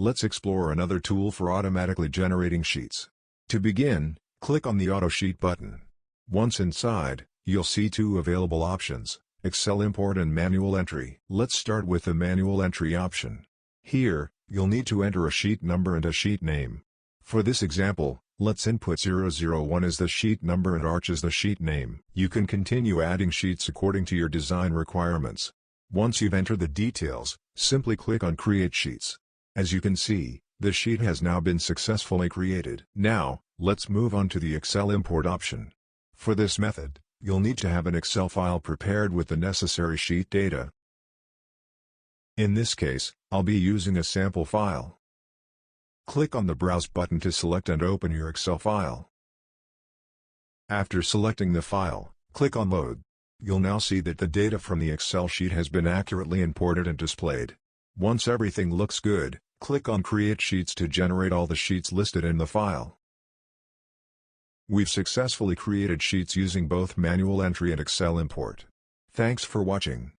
let's explore another tool for automatically generating sheets. To begin, click on the Auto Sheet button. Once inside, you'll see two available options, Excel Import and Manual Entry. Let's start with the Manual Entry option. Here, you'll need to enter a sheet number and a sheet name. For this example, let's input 001 as the sheet number and Arch as the sheet name. You can continue adding sheets according to your design requirements. Once you've entered the details, simply click on Create Sheets. As you can see, the sheet has now been successfully created. Now, let's move on to the Excel Import option. For this method, you'll need to have an Excel file prepared with the necessary sheet data. In this case, I'll be using a sample file. Click on the Browse button to select and open your Excel file. After selecting the file, click on Load. You'll now see that the data from the Excel sheet has been accurately imported and displayed. Once everything looks good, click on Create Sheets to generate all the sheets listed in the file. We've successfully created sheets using both manual entry and Excel import. Thanks for watching.